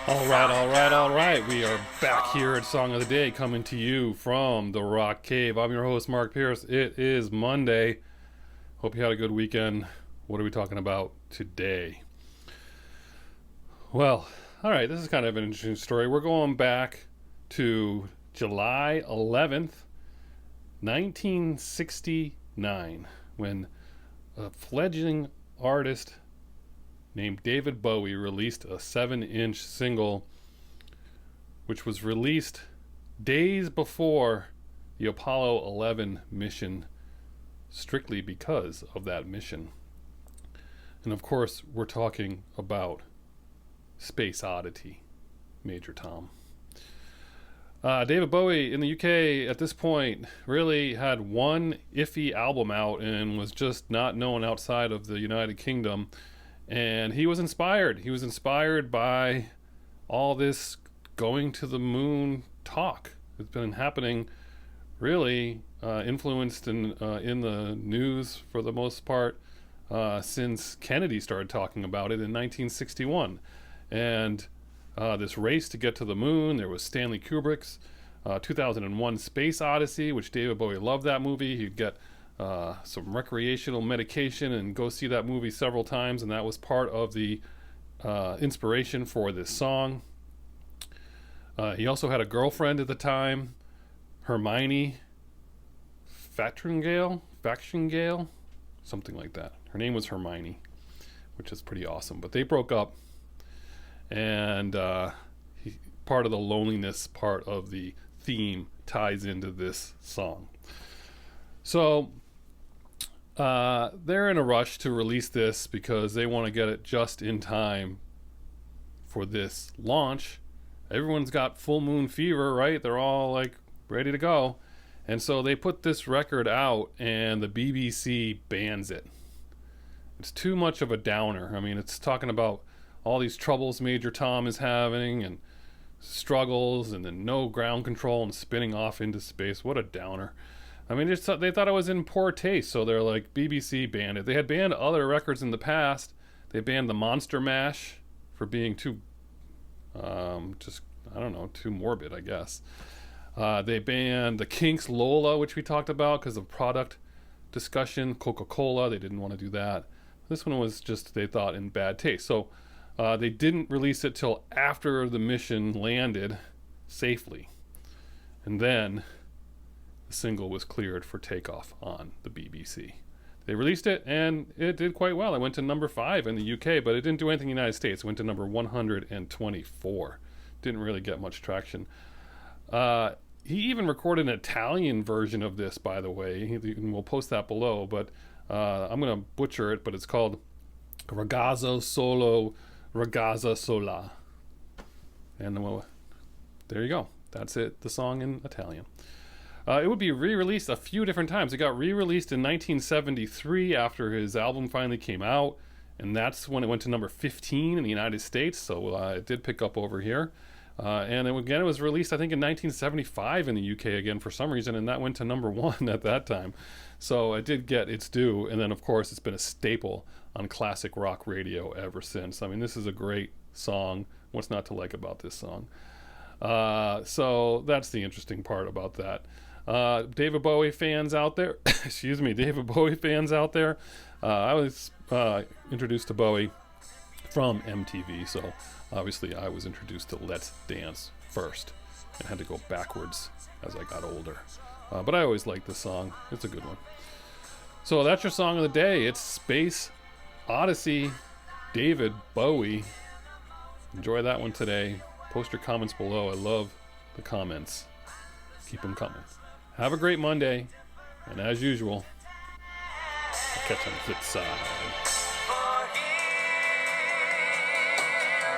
All right. We are back here at Song of the Day, coming to you from the Rock Cave. I'm your host, Mark Pierce. It is Monday. Hope you had a good weekend. What are we talking about today? Well, all right, this is kind of an interesting story. We're going back to July 11th, 1969, when a fledgling artist named David Bowie released a 7-inch single, which was released days before the Apollo 11 mission, strictly because of that mission. And of course, we're talking about Space Oddity, Major Tom. David Bowie in the UK at this point really had one iffy album out and was just not known outside of the United Kingdom. And he was inspired. He was inspired by all this going to the moon talk. It's been happening, really influenced in the news for the most part since Kennedy started talking about it in 1961. And this race to get to the moon, there was Stanley Kubrick's 2001 Space Odyssey, which David Bowie loved that movie. He'd get some recreational medication and go see that movie several times, and that was part of the inspiration for this song. He also had a girlfriend at the time, Hermione Faxingale, something like that. Her name was Hermione, which is pretty awesome. But they broke up, and part of the loneliness part of the theme ties into this song. So they're in a rush to release this because they want to get it just in time for this launch. Everyone's got full moon fever, right? They're all like ready to go. And so they put this record out and the BBC bans it. It's too much of a downer. I mean, it's talking about all these troubles Major Tom is having and struggles and then no ground control and spinning off into space. What a downer. I mean, they thought it was in poor taste, so they're like, BBC banned it. They had banned other records in the past. They banned the Monster Mash for being too, too morbid, I guess. They banned the Kinks' Lola, which we talked about because of product discussion. Coca-Cola, they didn't want to do that. This one was just, they thought, in bad taste. So they didn't release it till after the mission landed safely. And then the single was cleared for takeoff on the BBC. They released it and it did quite well. It went to number 5 in the UK, but it didn't do anything in the United States. It went to number 124. Didn't really get much traction. He even recorded an Italian version of this, by the way. We'll post that below, but I'm going to butcher it, but it's called Ragazzo Solo, Ragazza Sola. And there you go. That's it, the song in Italian. It would be re-released a few different times. It got re-released in 1973 after his album finally came out, and that's when it went to number 15 in the United States, so it did pick up over here. And again, it was released, I think, in 1975 in the UK again for some reason, and that went to number 1 at that time. So it did get its due, and then, of course, it's been a staple on classic rock radio ever since. I mean, this is a great song. What's not to like about this song? So that's the interesting part about that. David Bowie fans out there, I was introduced to Bowie from MTV, so obviously I was introduced to Let's Dance first and had to go backwards as I got older. But I always liked this song. It's a good one. So that's your song of the day. It's Space Odyssey, David Bowie. Enjoy that one today. Post your comments below. I love the comments. Keep them coming. Have a great Monday, and as usual, I'll catch you on the flip side.